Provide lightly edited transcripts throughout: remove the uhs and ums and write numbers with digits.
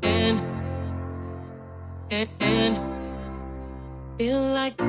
and feel like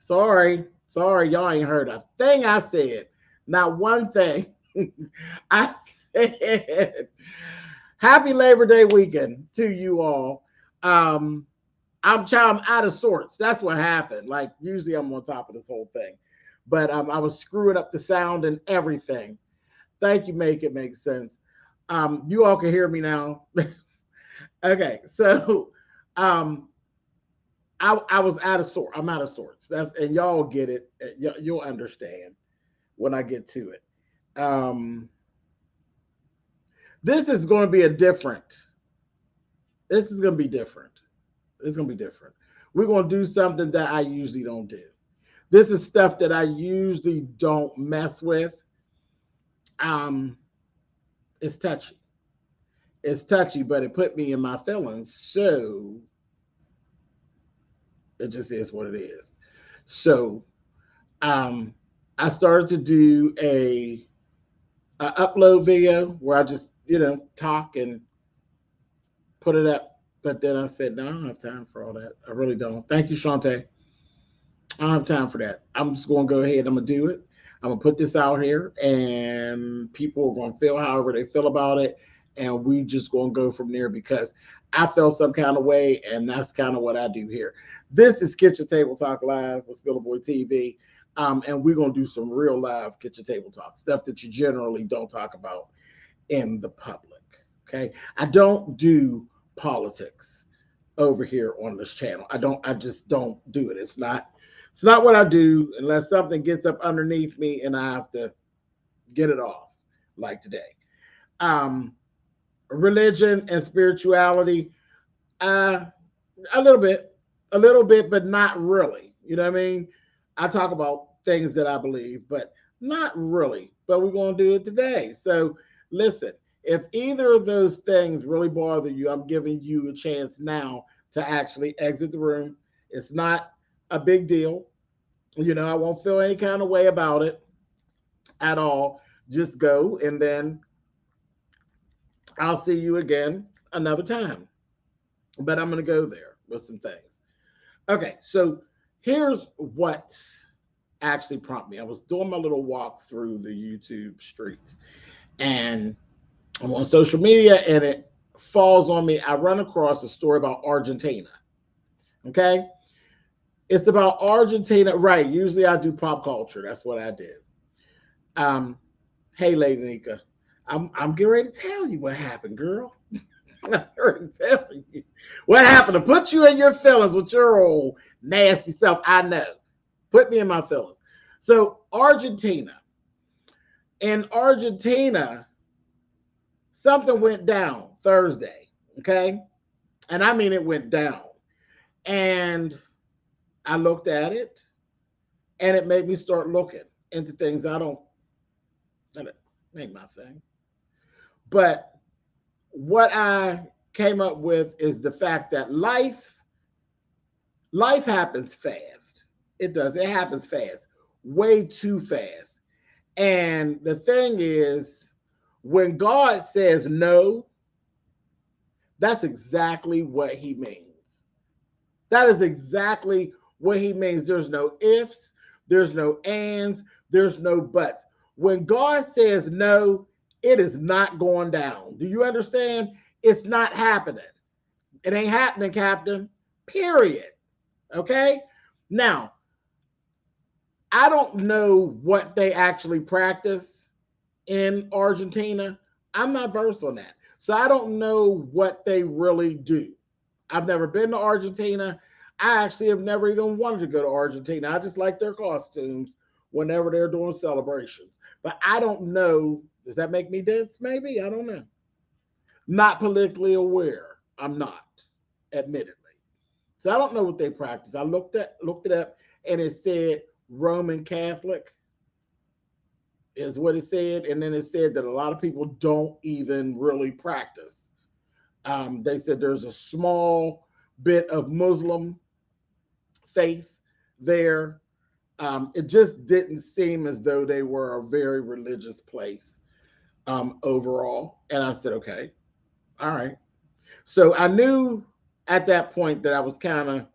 Sorry, y'all ain't heard a thing I said. Not one thing. I said happy Labor Day weekend to you all. Um, I'm out of sorts. That's what happened. Like usually I'm on top of this whole thing, but I was screwing up the sound and everything. Thank you, make it make sense. You all can hear me now. Okay, so um, I was out of sorts. I'm out of sorts. That's and y'all get it. You'll understand when I get to it. Um, this is going to be a different. This is going to be different. It's going to be different. We're going to do something that I usually don't do. This is stuff that I usually don't mess with. Um, it's touchy. It's touchy, but it put me in my feelings. So it just is what it is. So um, I started to do a upload video where I just talk and put it up. But then I said, no, I don't have time for all that. I really don't. Thank you, Shantae. I don't have time for that. I'm just going to go ahead. I'm going to do it. I'm going to put this out here, and people are going to feel however they feel about it. And we just going to go from there because I felt some kind of way, and that's kind of what I do here. This is Kitchen Table Talk Live with SpillitBoy TV. And we're going to do some real live kitchen table talk, stuff that you generally don't talk about in the public. Okay. I don't do politics over here on this channel. I just don't do it. It's not what I do unless something gets up underneath me and I have to get it off, like today. Um, Religion and spirituality, uh, a little bit, but not really. You know what I mean? I talk about things that I believe, but not really. But we're going to do it today. So listen, if either of those things really bother you, I'm giving you a chance now to actually exit the room. It's not a big deal. I won't feel any kind of way about it at all. Just go, and then I'll see you again another time. But I'm going to go there with some things. Okay, so here's what actually prompted me. I was doing my little walk through the YouTube streets, and I'm on social media, and it falls on me. I run across a story about Argentina. Okay, it's about Argentina, right? Usually I do pop culture. That's what I do. Um, hey, Lady Nika, I'm getting ready to tell you what happened, girl. I'm ready to tell you what happened to put you in your feelings with your old nasty self. I know, put me in my feelings. So in Argentina, something went down Thursday. Okay, and I mean it went down, and I looked at it, and it made me start looking into things I don't. That ain't my thing. But what I came up with is the fact that life happens fast. It does. It happens fast, way too fast. And the thing is, When God says no, that's exactly what he means. That is exactly what he means. There's no ifs, there's no ands, there's no buts. When God says no, it is not going down. Do you understand? It's not happening. It ain't happening, Captain. Period. Okay? Now, I don't know what they actually practice in Argentina. I'm not versed on that. So I don't know what they really do. I've never been to Argentina. I actually have never even wanted to go to Argentina. I just like their costumes whenever they're doing celebrations. But I don't know. Does that make me dense? Maybe. I don't know. Not politically aware. I'm not, admittedly. So I don't know what they practice. I looked it up, and it said Roman Catholic is what it said, and then it said that a lot of people don't even really practice. They said there's a small bit of Muslim faith there. It just didn't seem as though they were a very religious place overall. And I said, okay, all right. So I knew at that point that I was kind of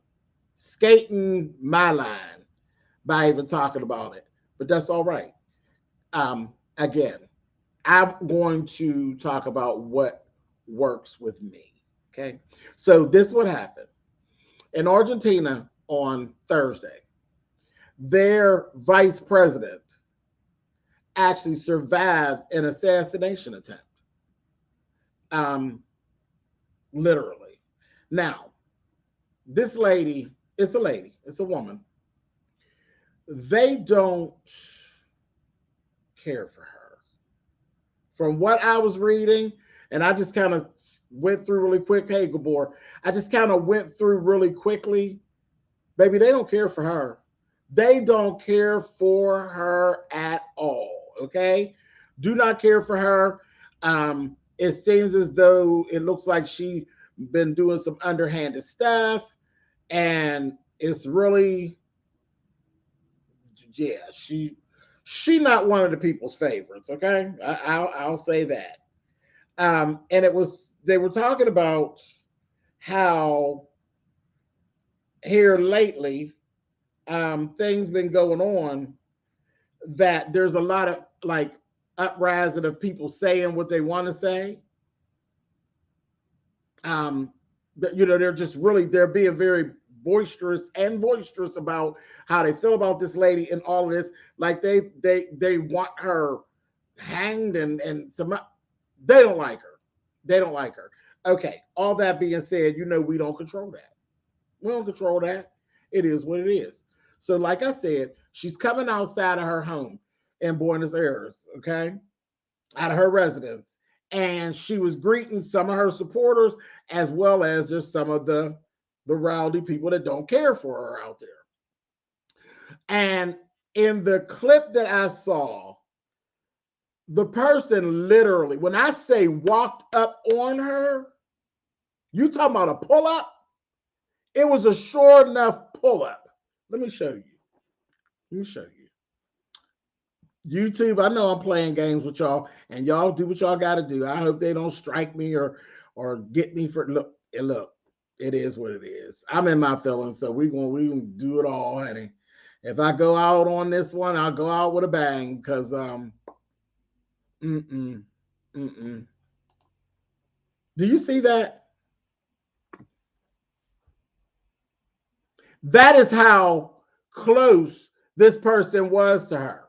skating my line by even talking about it, but that's all right. Again, I'm going to talk about what works with me. Okay. So this is what happened in Argentina on Thursday. Their vice president actually survived an assassination attempt. Um, Literally. Now, this lady, it's a woman. They don't care for her. From what I was reading, and I just kind of went through really quick. Hey, Gabor, I just kind of went through really quickly. Baby, they don't care for her. They don't care for her at all. Okay? Do not care for her. It seems as though it looks like she been doing some underhanded stuff, and it's really, yeah, she not one of the people's favorites. Okay, I'll say that. And it was they were talking about how here lately things been going on that there's a lot of like uprising of people saying what they want to say. But they're just really they're being very boisterous about how they feel about this lady and all of this. Like they want her hanged and some they don't like her. They don't like her. Okay, all that being said, we don't control that. We don't control that. It is what it is. So, like I said, she's coming outside of her home in Buenos Aires, okay, out of her residence. And she was greeting some of her supporters as well as just some of the rowdy people that don't care for her out there. And in the clip that I saw, the person literally, when I say walked up on her, you talking about a pull up? It was a short enough pull up. Let me show you. Let me show you. YouTube, I know I'm playing games with y'all, and y'all do what y'all got to do. I hope they don't strike me or get me for look. It is what it is. I'm in my feelings, so we gonna do it all, honey. If I go out on this one, I'll go out with a bang because mm-mm, mm-mm. Do you see that? That is how close this person was to her.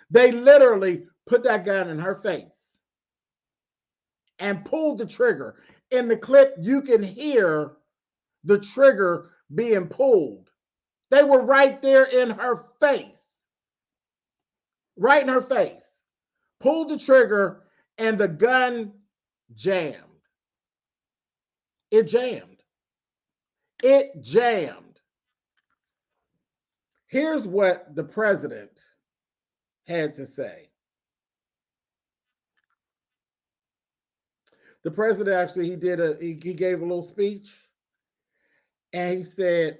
They literally put that gun in her face and pulled the trigger. In the clip, you can hear the trigger being pulled. They were right there in her face, right in her face. Pulled the trigger and the gun jammed. It jammed. It jammed. Here's what the president had to say. The president actually he gave a little speech and he said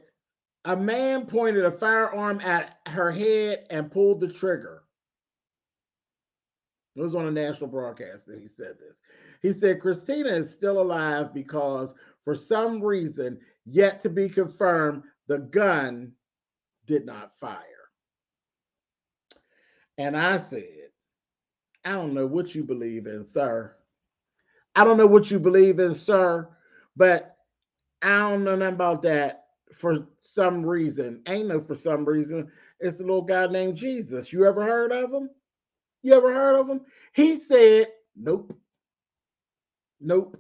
a man pointed a firearm at her head and pulled the trigger. It was on a national broadcast that he said this. He said Christina is still alive because, for some reason yet to be confirmed, the gun did not fire. And I said, I don't know what you believe in, sir. I don't know what you believe in, sir, but I don't know nothing about that. For some reason, ain't no for some reason. It's a little guy named Jesus. You ever heard of him? You ever heard of him? He said, nope, nope,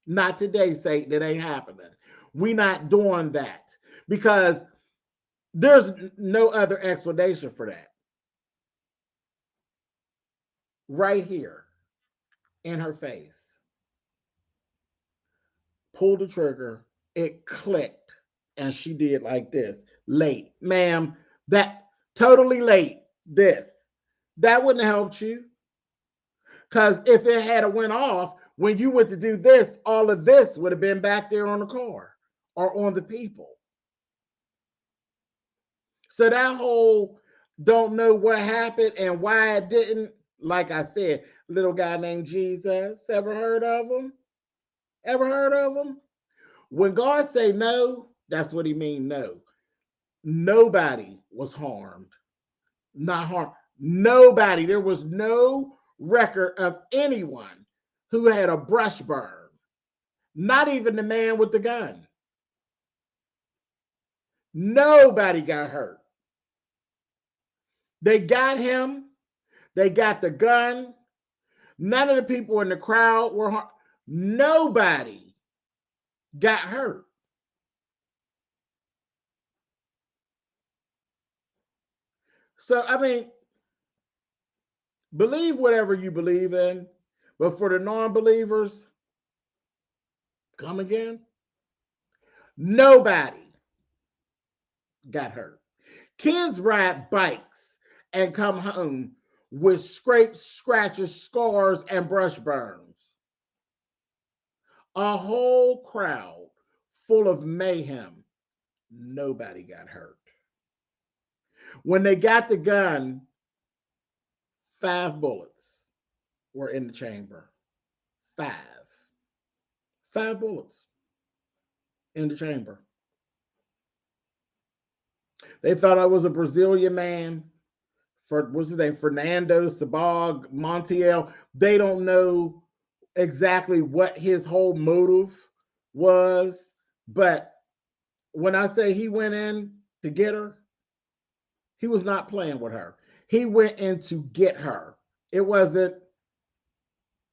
not today, Satan. It ain't happening. We not doing that because there's no other explanation for that. Right here in her face, pulled the trigger, it clicked, and she did like this. Late, ma'am, that totally late. This. That wouldn't have helped you. Because if it had went off, when you went to do this, all of this would have been back there on the car or on the people. So that whole don't know what happened and why it didn't, like I said, little guy named Jesus. Ever heard of him? Ever heard of him? When God say no, that's what he mean no. Nobody was harmed. Not harmed. Nobody. There was no record of anyone who had a brush burn. Not even the man with the gun. Nobody got hurt. They got him. They got the gun. None of the people in the crowd were harmed. Nobody got hurt. So, I mean, believe whatever you believe in, but for the non believers, come again, nobody got hurt. Kids ride bikes and come home with scrapes, scratches, scars, and brush burns. A whole crowd full of mayhem. Nobody got hurt. When they got the gun, 5 bullets were in the chamber. Five. 5 bullets in the chamber. They thought I was a Brazilian man. For what's his name? Fernando Sabag Montiel. They don't know exactly what his whole motive was, but when I say he went in to get her, he was not playing with her. He went in to get her. It wasn't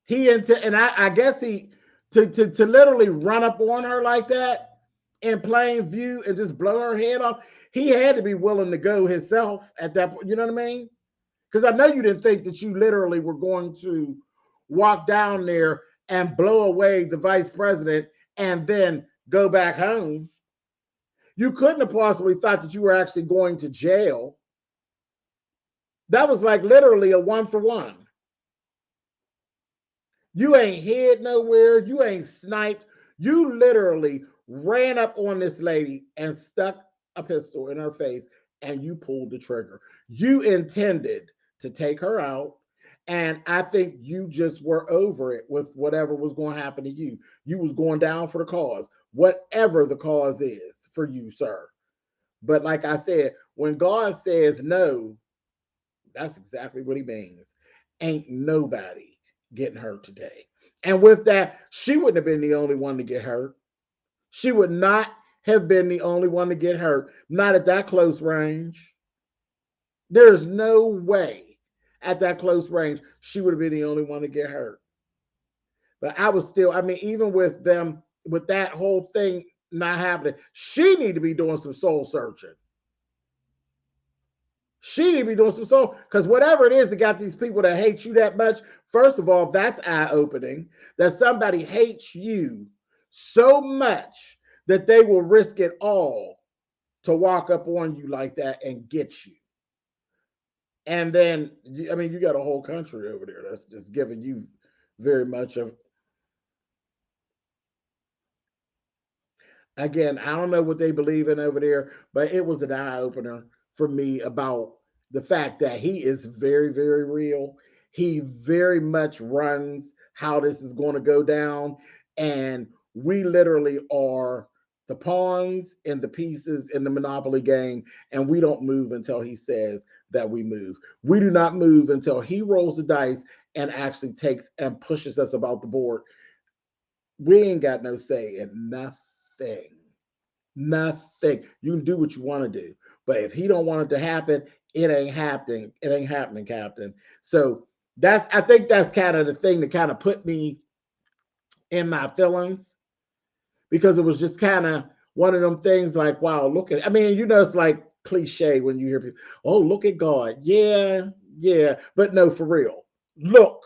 he into, and I guess he to literally run up on her like that in plain view and just blow her head off. He had to be willing to go himself at that point. You know what I mean? Because I know you didn't think that you literally were going to walk down there and blow away the vice president and then go back home. You couldn't have possibly thought that you were actually going to jail. That was like literally a 1-for-1. You ain't hid nowhere. You ain't sniped. You literally ran up on this lady and stuck a pistol in her face and you pulled the trigger. You intended to take her out. And I think you just were over it with whatever was going to happen to you. You was going down for the cause, whatever the cause is for you, sir. But like I said, when God says no, that's exactly what he means. Ain't nobody getting hurt today. And with that, she wouldn't have been the only one to get hurt. She would not have been the only one to get hurt, not at that close range. There's no way at that close range she would have been the only one to get hurt. But I was still, I mean, even with them, with that whole thing not happening, she need to be doing some soul searching. She need to be doing some soul, because whatever it is that got these people that hate you that much, first of all, that's eye opening that somebody hates you so much that they will risk it all to walk up on you like that and get you. And then, I mean, you got a whole country over there that's just giving you very much of, again, I don't know what they believe in over there, but it was an eye opener for me about the fact that he is very, very real. He very much runs how this is going to go down. And we literally are the pawns and the pieces in the Monopoly game. And we don't move until he says that we move. We do not move until he rolls the dice and actually takes and pushes us about the board. We ain't got no say in nothing. Nothing. You can do what you want to do. But if he don't want it to happen, it ain't happening. It ain't happening, Captain. So I think that's kind of the thing that kind of put me in my feelings, because it was just kind of one of them things like, wow, look at, I mean, it's like cliche when you hear people, oh, look at God. Yeah, yeah. But no, for real. Look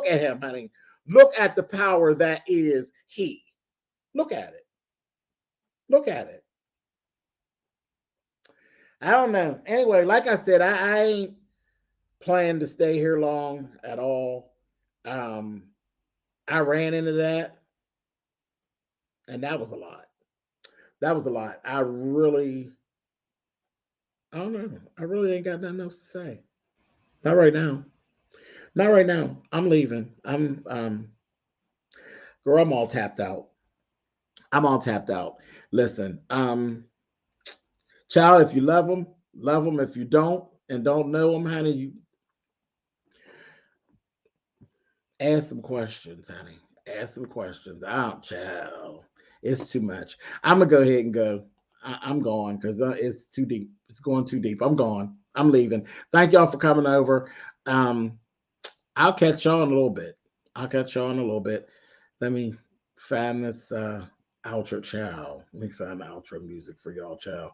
at him, honey. Look at the power that is he. Look at it. Look at it. I don't know. Anyway, like I said, I ain't planning to stay here long at all. I ran into that, and that was a lot. That was a lot. I don't know. I really ain't got nothing else to say. Not right now. Not right now. I'm leaving. Girl, I'm all tapped out. I'm all tapped out. Listen, child, if you love them, love them. If you don't and don't know them, honey, you ask some questions, honey. Ask some questions. Child. It's too much. I'm gonna go ahead and go. I'm going because it's too deep. It's going too deep. I'm gone. I'm leaving. Thank y'all for coming over. I'll catch y'all in a little bit. I'll catch y'all in a little bit. Let me find this outro, child. Let me find the outro music for y'all, child.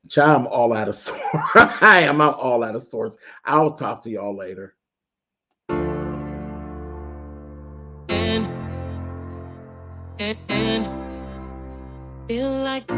Child, I'm all out of sorts. I'm all out of sorts. I'll talk to y'all later. And feel like